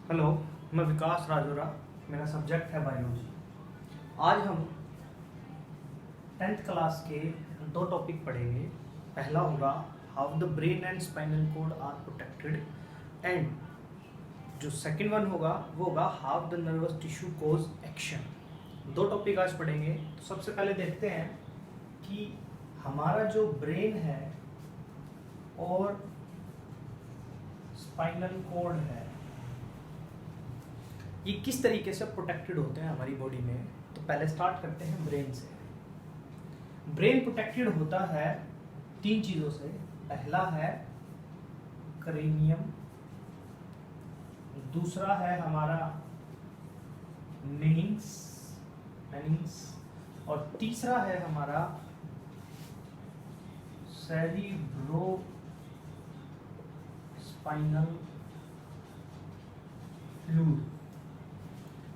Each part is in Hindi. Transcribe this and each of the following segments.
हेलो, मैं विकास राजोरा। मेरा सब्जेक्ट है बायोलॉजी। आज हम 10th क्लास के दो टॉपिक पढ़ेंगे। पहला होगा how the brain and spinal cord are protected, and जो सेकंड वन होगा वो होगा how the nervous tissue causes action. दो टॉपिक आज पढ़ेंगे। तो सबसे पहले देखते हैं कि हमारा जो ब्रेन है और स्पाइनल कॉर्ड है ये किस तरीके से प्रोटेक्टेड होते हैं हमारी बॉडी में। तो पहले स्टार्ट करते हैं ब्रेन से। ब्रेन प्रोटेक्टेड होता है तीन चीजों से। पहला है क्रेनियम, दूसरा है हमारा मेनिंग्स, और तीसरा है हमारा सेरिब्रो स्पाइनल फ्लूइड।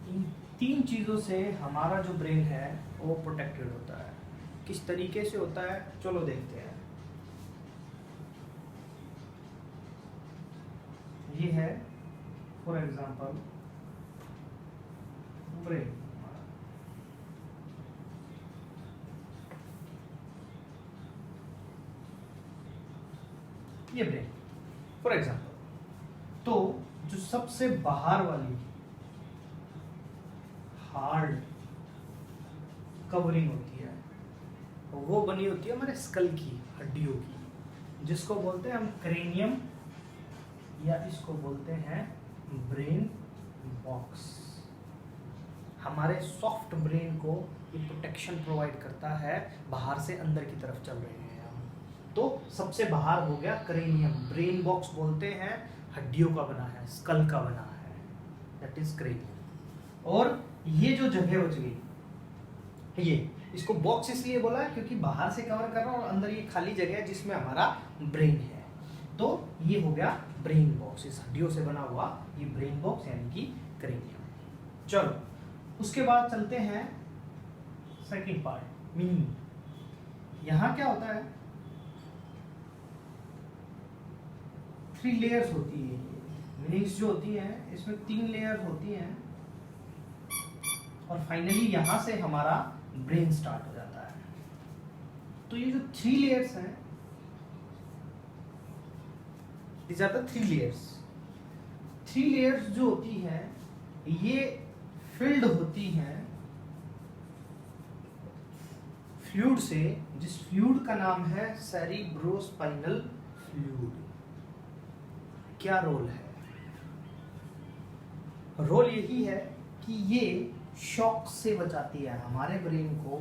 इन तीन चीजों से हमारा जो ब्रेन है वो प्रोटेक्टेड होता है। किस तरीके से होता है चलो देखते हैं। ये है फॉर एग्जांपल ब्रेन। ये ब्रेन फॉर एग्जांपल। तो जो सबसे बाहर वाली हार्ड कवरिंग होती है वो बनी होती है हमारे स्कल की हड्डियों की, जिसको बोलते हैं हम क्रेनियम, या इसको बोलते हैं ब्रेन बॉक्स। हमारे सॉफ्ट ब्रेन को ये प्रोटेक्शन प्रोवाइड करता है। बाहर से अंदर की तरफ चल रहे हैं हम। तो सबसे बाहर हो गया क्रेनियम। ब्रेन बॉक्स बोलते हैं हड्डियों का बना है, स्कल का बना है, दैट इज क्रेनियम। और ये जो जगह बच गई, ये इसको बॉक्स इसलिए बोला है क्योंकि बाहर से कवर कर रहा है और अंदर ये खाली जगह है जिसमें हमारा ब्रेन है। तो ये हो गया ब्रेन बॉक्स, इस हड्डियों से बना हुआ ये ब्रेन बॉक्स यानी कि क्रेनियम। चलो उसके बाद चलते हैं सेकंड पार्ट, मीनिंग। यहां क्या होता है, 3 लेयर्स होती है। मीनिंग्स जो होती हैं इसमें 3 लेयर्स होती हैं और फाइनली यहां से हमारा ब्रेन स्टार्ट हो जाता है। तो ये जो 3 लेयर्स हैं, these are the 3 layers। 3 layers जो होती हैं ये फिल्ड होती हैं फ्लूइड से, जिस फ्लूइड का नाम है सेरिब्रोस्पाइनल फ्लूइड। क्या रोल है? रोल यही है कि ये शॉक से बचाती है हमारे ब्रेन को,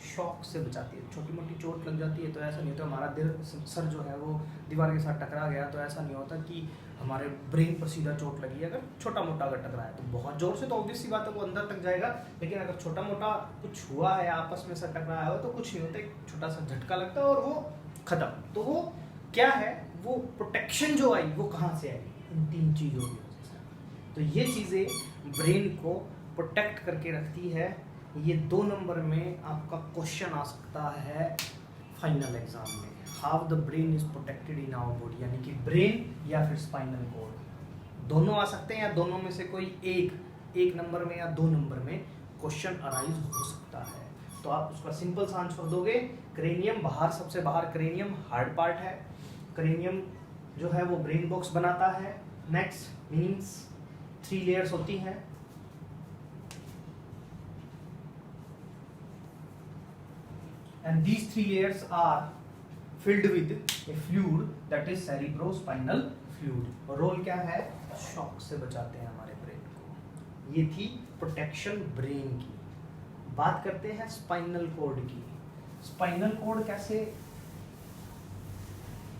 शॉक से बचाती है। छोटी मोटी चोट लग जाती है तो ऐसा नहीं होता हमारा दिल सर जो है वो दीवार के साथ टकरा गया तो ऐसा नहीं होता कि हमारे ब्रेन पर सीधा चोट लगी है। अगर छोटा मोटा अगर टकरा है तो बहुत जोर से तो ऑब्वियस सी बात है वो अंदर तक जाएगा, लेकिन अगर छोटा मोटा कुछ हुआ है, आपस में सर टकराया हो तो कुछ नहीं होता, एक छोटा सा झटका लगता है और वो खत्म। तो वो क्या है, वो प्रोटेक्शन जो आई वो कहाँ से आई? इन 3 चीज़ों की वजह से। तो ये चीज़ें ब्रेन को प्रोटेक्ट करके रखती है। ये 2 नंबर में आपका क्वेश्चन आ सकता है फाइनल एग्जाम में। How the brain is protected in our body, यानी कि ब्रेन या फिर स्पाइनल कॉर्ड, दोनों आ सकते हैं या दोनों में से कोई एक नंबर में या 2 नंबर में क्वेश्चन अराइज हो सकता है। तो आप उसका सिंपल सा आंसर दोगे क्रेनियम। बाहर सबसे बाहर क्रेनियम हार्ड पार्ट है। क्रेनियम जो है वो ब्रेन बॉक्स बनाता है। नेक्स्ट मीनिंग्स, 3 लेयर्स होती हैं। And these 3 layers are filled with a fluid that is cerebrospinal fluid। और रोल क्या है? शॉक से बचाते हैं हमारे ब्रेन को। ये थी प्रोटेक्शन ब्रेन की। बात करते हैं स्पाइनल कॉर्ड की। स्पाइनल कॉर्ड कैसे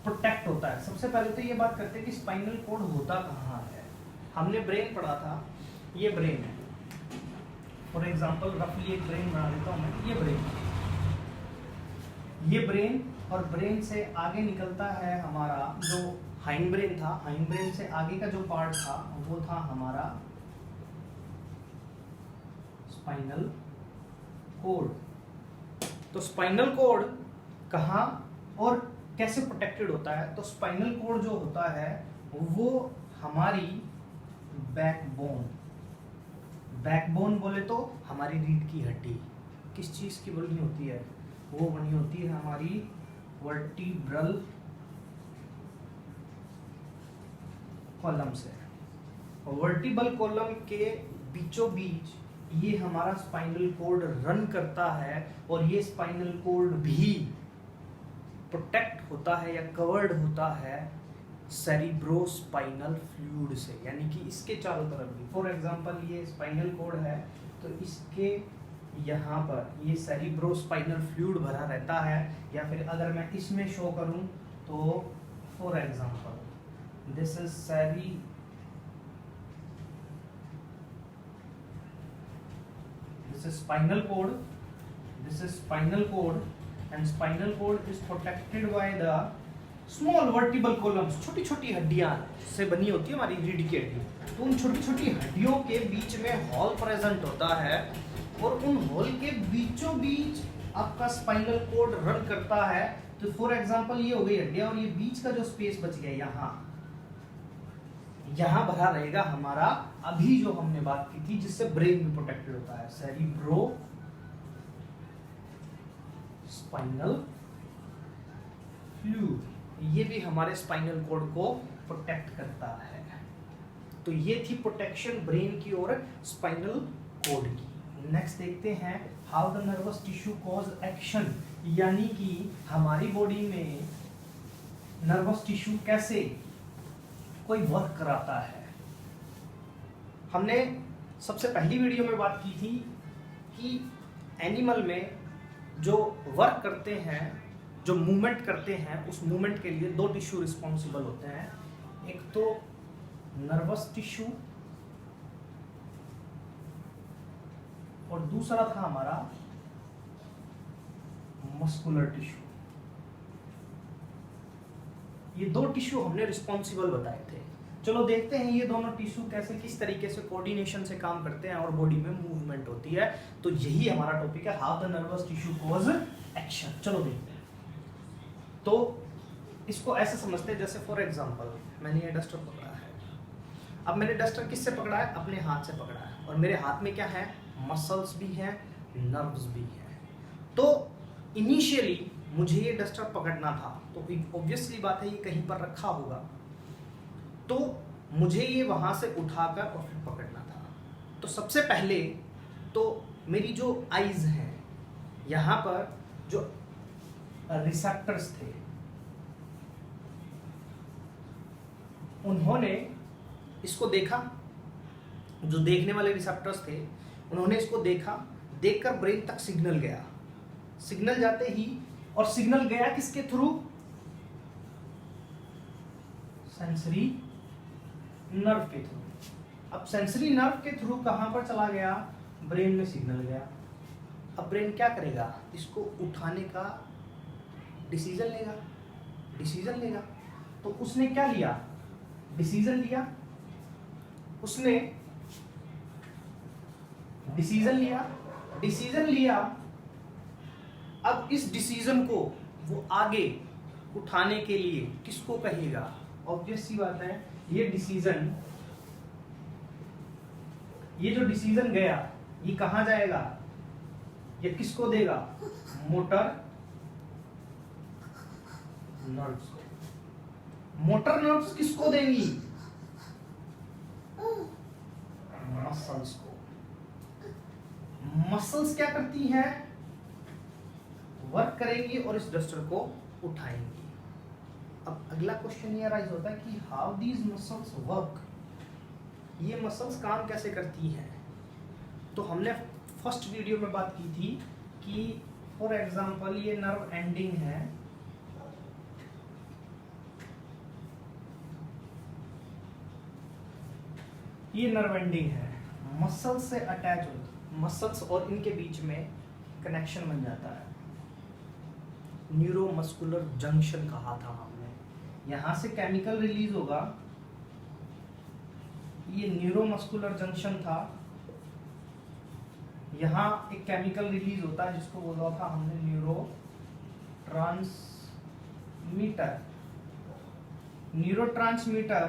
प्रोटेक्ट होता है? सबसे पहले तो ये बात करते हैं कि स्पाइनल कॉर्ड होता कहाँ है। हमने ब्रेन पढ़ा था, ये ब्रेन है। फॉर एग्जाम्पल रफली एक ब्रेन बना देता हूँ मैं। ये ब्रेन, ये ब्रेन, और ब्रेन से आगे निकलता है हमारा जो हाइंड ब्रेन था। हाइंड ब्रेन से आगे का जो पार्ट था वो था हमारा स्पाइनल कॉर्ड। तो स्पाइनल कॉर्ड कहाँ और कैसे प्रोटेक्टेड होता है? तो स्पाइनल कॉर्ड जो होता है वो हमारी बैकबोन। बैकबोन बोले तो हमारी रीढ़ की हड्डी किस चीज की बनी होती है? वो बनी होती है हमारी वर्टिब्रल कॉलम से। और वर्टिब्रल कॉलम के बीचों बीच ये हमारा स्पाइनल कॉर्ड रन करता है, और ये स्पाइनल कॉर्ड भी प्रोटेक्ट होता है या कवर्ड होता है सेरिब्रोस्पाइनल फ्लूइड से, यानी कि इसके चारों तरफ भी। फॉर एग्जांपल ये स्पाइनल कॉर्ड है तो इसके यहाँ पर ये सेरिब्रोस्पाइनल फ्लूइड भरा रहता है। या फिर अगर मैं इसमें शो करूं तो for example this is this is spinal cord, this is spinal cord, and spinal cord is protected by the small vertebral columns। छोटी छोटी हड्डियां से बनी होती है हमारी रीढ़ की हड्डी। तो उन छोटी छोटी हड्डियों के बीच में हॉल प्रेजेंट होता है, और उन हॉल के बीचों बीच आपका स्पाइनल कॉर्ड रन करता है। तो फॉर एग्जांपल ये हो गई हड्डियां, और ये बीच का जो स्पेस बच गया यहाँ भरा रहेगा हमारा अभी जो हमने बात की थी जिससे ब्रेन भी प्रोटेक्टेड होता है, सेरिब्रो स्पाइनल फ्लूइड। ये भी हमारे स्पाइनल कॉर्ड को प्रोटेक्ट करता है। तो ये थी प्रोटेक्शन ब्रेन की और स्पाइनल कॉर्ड की। नेक्स्ट देखते हैं how the nervous tissue cause action, यानी कि हमारी बॉडी में नर्वस टिश्यू कैसे कोई वर्क कराता है। हमने सबसे पहली वीडियो में बात की थी कि एनिमल में जो वर्क करते हैं, जो मूवमेंट करते हैं, उस मूवमेंट के लिए दो टिश्यू रिस्पॉन्सिबल होते हैं। एक तो नर्वस टिश्यू और दूसरा था हमारा मस्कुलर टिश्यू। ये दो टिश्यू हमने रिस्पॉन्सिबल बताए थे। चलो देखते हैं ये दोनों टिश्यू कैसे किस तरीके से कोऑर्डिनेशन से काम करते हैं और बॉडी में मूवमेंट होती है। तो यही हमारा टॉपिक है, how the nervous tissue cause action. चलो देखते हैं। तो इसको ऐसे समझते हैं जैसे फॉर एग्जांपल मैंने ये डस्टर पकड़ा है। अब मैंने डस्टर किससे पकड़ा है? अपने हाथ से पकड़ा है, और मेरे हाथ में क्या है? मसल्स भी हैं, नर्व्स भी हैं। तो इनिशियली मुझे ये डस्टर पकड़ना था, तो ऑब्वियसली बात है ये कहीं पर रखा होगा, तो मुझे ये वहां से उठाकर और फिर पकड़ना था। तो सबसे पहले तो मेरी जो आईज हैं, यहाँ पर जो रिसेप्टर्स थे, उन्होंने इसको देखा। जो देखने वाले रिसेप्टर्स थे उन्होंने इसको देखा, देखकर ब्रेन तक सिग्नल गया। सिग्नल जाते ही, और सिग्नल गया किसके थ्रू? सेंसरी नर्व के थ्रू। अब सेंसरी नर्व के थ्रू कहां पर चला गया? ब्रेन में सिग्नल गया। अब ब्रेन क्या करेगा? इसको उठाने का डिसीजन लेगा। तो उसने क्या लिया? डिसीजन लिया। उसने डिसीजन लिया। अब इस डिसीजन को वो आगे उठाने के लिए किसको कहेगा? ऑब्वियस सी बात है, ये जो डिसीजन गया ये कहां जाएगा? ये किसको देगा? मोटर नर्व्स को। मोटर नर्व्स किसको देंगी? मसल्स को। मसल्स क्या करती हैं? वर्क करेंगी और इस डस्टर को उठाएंगी। अब अगला क्वेश्चन ये राइज होता है कि हाउ दीज मसल्स वर्क, ये मसल्स काम कैसे करती हैं? तो हमने फर्स्ट वीडियो में बात की थी कि फॉर एग्जांपल ये नर्व एंडिंग है, ये नर्व एंडिंग है, मसल्स से अटैच होती, मसल्स और इनके बीच में कनेक्शन बन जाता है। न्यूरोमस्कुलर जंक्शन कहा था हमने। यहां से केमिकल रिलीज होगा, ये न्यूरोमस्कुलर जंक्शन था। यहाँ एक केमिकल रिलीज होता है जिसको बोला था हमने न्यूरोट्रांसमीटर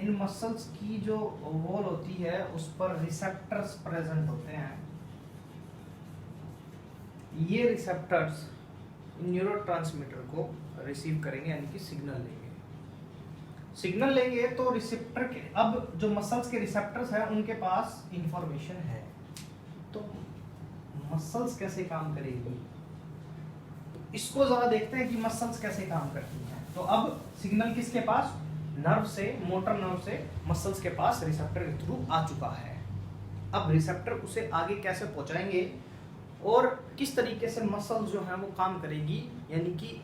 इन मसल्स की जो वॉल होती है उस पर रिसेप्टर्स प्रेजेंट होते हैं। ये रिसेप्टर्स न्यूरोट्रांसमीटर को रिसीव करेंगे, यानी कि सिग्नल लेंगे तो रिसेप्टर के, अब जो मसल्स के रिसेप्टर्स हैं उनके पास इंफॉर्मेशन है। तो मसल्स कैसे काम करेगी, तो इसको जरा देखते हैं कि मसल्स कैसे काम करती हैं। तो अब सिग्नल किसके पास, नर्व से, मोटर नर्व से मसल्स के पास रिसेप्टर के थ्रू आ चुका है। अब रिसेप्टर उसे आगे कैसे पहुंचाएंगे और किस तरीके से मसल्स जो है वो काम करेगी, यानी कि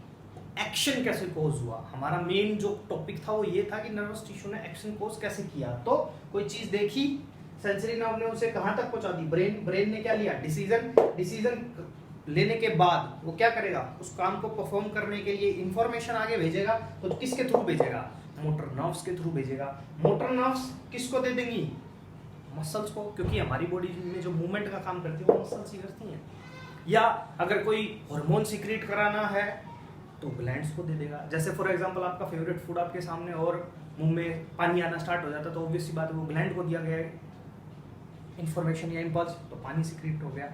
एक्शन कैसे कोज हुआ। हमारा मेन जो टॉपिक था वो ये था कि नर्वस टिश्यू ने एक्शन कोज कैसे किया। तो कोई चीज देखी, सेंसरी नर्व ने उसे कहां तक पहुंचा दी, ब्रेन ने क्या लिया, डिसीजन लेने के बाद वो क्या करेगा, उस काम को परफॉर्म करने के लिए इंफॉर्मेशन आगे भेजेगा। तो किसके थ्रू भेजेगा, मोटर नर्व्स के थ्रू भेजेगा। मोटर नर्व्स किसको दे देंगी, मसल्स को, क्योंकि हमारी बॉडी में जो मूवमेंट का काम करती है वो मसल्स ही करती हैं। या अगर कोई हार्मोन सीक्रेट कराना है तो ग्लैंड्स को दे देगा। जैसे फॉर एग्जांपल आपका फेवरेट फूड आपके सामने और मुंह में पानी आना स्टार्ट हो जाता है, तो ऑब्वियस सी बात है वो ग्लैंड को दिया गया है इंफॉर्मेशन या इम्पल्स, तो पानी सीक्रेट हो गया।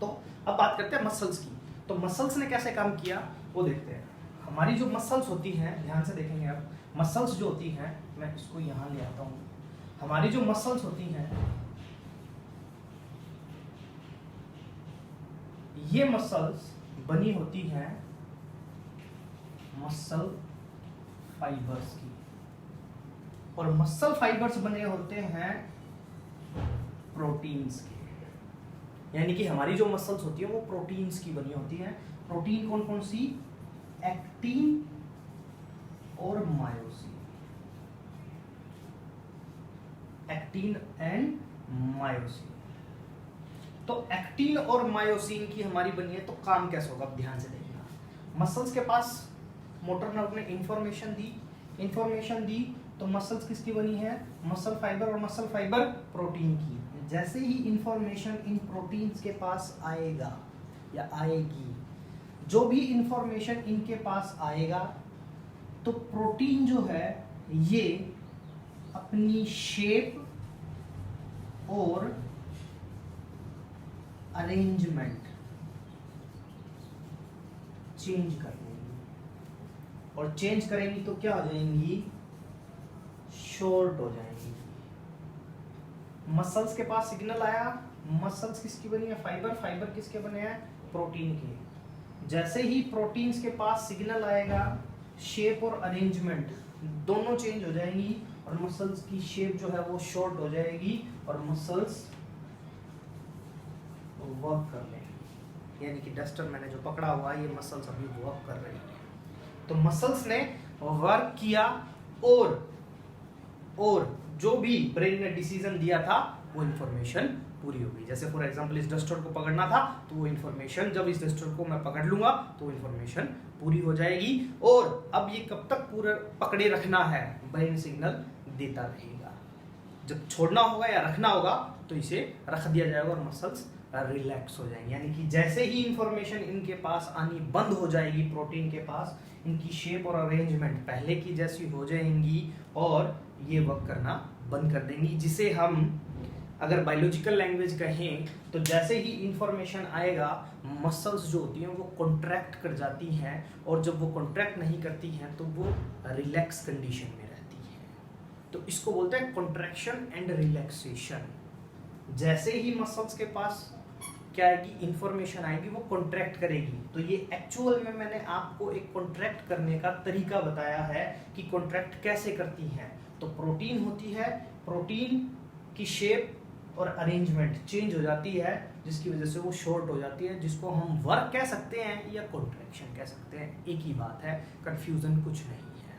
तो अब बात करते हैं मसल्स की। तो मसल्स ने कैसे काम किया वो देखते हैं। हमारी जो मसल्स होती हैं, ध्यान से देखेंगे आप, मसल्स जो होती हैं, मैं इसको यहाँ ले आता हूँ। हमारी जो मसल्स होती हैं, ये मसल्स बनी होती हैं मसल फाइबर्स की, और मसल फाइबर्स बने होते हैं प्रोटीन्स के। यानी कि हमारी जो मसल्स होती है वो प्रोटीन्स की बनी होती हैं। प्रोटीन कौन कौन सी, एक्टिन और मायोसिन, एक्टिन एंड मायोसिन। तो एक्टिन और मायोसिन की हमारी बनी है, तो काम कैसे होगा, ध्यान से देखना। मसल्स के पास मोटर नर्व ने इंफॉर्मेशन दी, तो मसल्स किसकी बनी है, मसल फाइबर, और मसल फाइबर प्रोटीन की। जैसे ही इंफॉर्मेशन इन प्रोटीन्स के पास आएगा या आएगी, जो भी इंफॉर्मेशन इनके पास आएगा, तो प्रोटीन जो है ये अपनी शेप और अरेंजमेंट चेंज कर देंगी, और चेंज करेंगी तो क्या हो जाएंगी, शॉर्ट हो जाएंगी। मसल्स के पास सिग्नल आया, मसल्स किसकी बनी है, फाइबर किसके बने हैं, प्रोटीन के। जैसे ही प्रोटीन्स के पास सिग्नल आएगा, शेप और अरेंजमेंट दोनों चेंज हो जाएंगी, और मसल्स की शेप जो है वो शॉर्ट हो जाएगी, और मसल्स वर्क कर लेंगी। यानी कि डस्टर मैंने जो पकड़ा हुआ है, ये मसल्स अभी वर्क कर रही है। तो मसल्स ने वर्क किया, और जो भी ब्रेन ने डिसीजन दिया था वो इंफॉर्मेशन पूरी हो गई। जैसे फॉर एग्जांपल इस डस्टर को पकड़ना था, तो वो इंफॉर्मेशन, जब इस डस्टर को मैं पकड़ लूंगा तो इंफॉर्मेशन पूरी हो जाएगी। और अब ये कब तक पूरा पकड़े रखना है, ब्रेन सिग्नल देता रहेगा। जब छोड़ना होगा या रखना होगा तो इसे रख दिया जाएगा और मसल्स रिलैक्स हो जाएंगे। यानी कि जैसे ही इंफॉर्मेशन इनके पास आनी बंद हो जाएगी, प्रोटीन के पास, इनकी शेप और अरेंजमेंट पहले की जैसी हो जाएंगी, और ये वर्क करना बंद कर देंगी। जिसे हम अगर बायोलॉजिकल लैंग्वेज कहें तो जैसे ही इंफॉर्मेशन आएगा, मसल्स जो होती हैं वो कॉन्ट्रैक्ट कर जाती हैं, और जब वो कॉन्ट्रैक्ट नहीं करती हैं तो वो रिलैक्स कंडीशन में रहती हैं। तो इसको बोलते हैं कॉन्ट्रैक्शन एंड रिलैक्सेशन। जैसे ही मसल्स के पास क्या आएगी, इंफॉर्मेशन आएगी, वो कॉन्ट्रैक्ट करेगी। तो ये एक्चुअल में मैंने आपको एक कॉन्ट्रैक्ट करने का तरीका बताया है कि कॉन्ट्रैक्ट कैसे करती हैं। तो प्रोटीन होती है, प्रोटीन की शेप और अरेंजमेंट चेंज हो जाती है, जिसकी वजह से वो शॉर्ट हो जाती है, जिसको हम वर्क कह सकते हैं या कॉन्ट्रैक्शन कह सकते हैं। एक ही बात है, कंफ्यूजन कुछ नहीं है।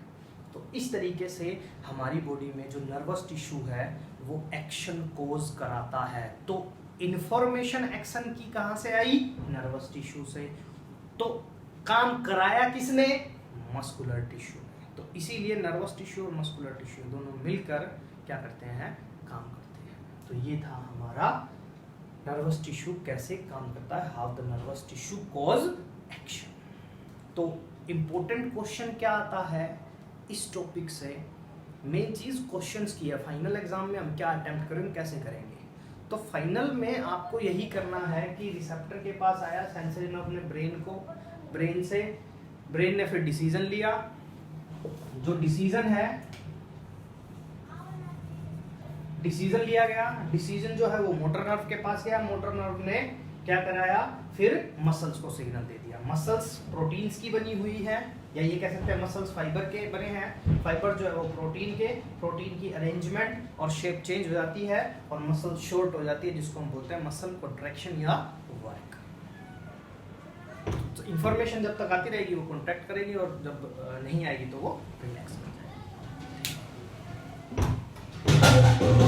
तो इस तरीके से हमारी बॉडी में जो नर्वस टिश्यू है वो एक्शन कोज कराता है। तो इंफॉर्मेशन एक्शन की कहां से आई, नर्वस टिश्यू से। तो काम कराया किसने, मस्कुलर टिश्यू ने। तो इसीलिए नर्वस टिश्यू और मस्कुलर टिश्यू दोनों मिलकर क्या करते हैं, काम करते हैं। तो ये था हमारा नर्वस टिश्यू कैसे काम करता है, how the nervous tissue cause action. तो इम्पोर्टेंट क्वेश्चन क्या आता है इस टॉपिक से, मेन चीज़ क्वेश्चंस की है, फाइनल एग्जाम में हम क्या अटेम्प्ट करेंगे, कैसे करेंगे। तो फाइनल में आपको यही करना है कि रिसेप्टर के पास आया, सेंसरी ने अपने ब्रेन ने फिर डिसीजन लिया, जो डिसीजन लिया गया, डिसीजन जो है वो मोटर नर्व के पास गया, मोटर नर्व ने क्या कराया, फिर मसल्स को सिग्नल दे दिया। मसल्स प्रोटीन्स की बनी हुई है, या ये कह सकते हैं मसल्स फाइबर के बने हैं, फाइबर जो है वो प्रोटीन की अरेंजमेंट और शेप चेंज हो जाती है और मसल शॉर्ट हो जाती है, जिसको हम बोलते हैं मसल कॉन्ट्रैक्शन या वर्क। तो इंफॉर्मेशन जब तक आती रहेगी वो कॉन्ट्रैक्ट करेगी, और जब नहीं आएगी तो वो रिलैक्स कर जाएगी।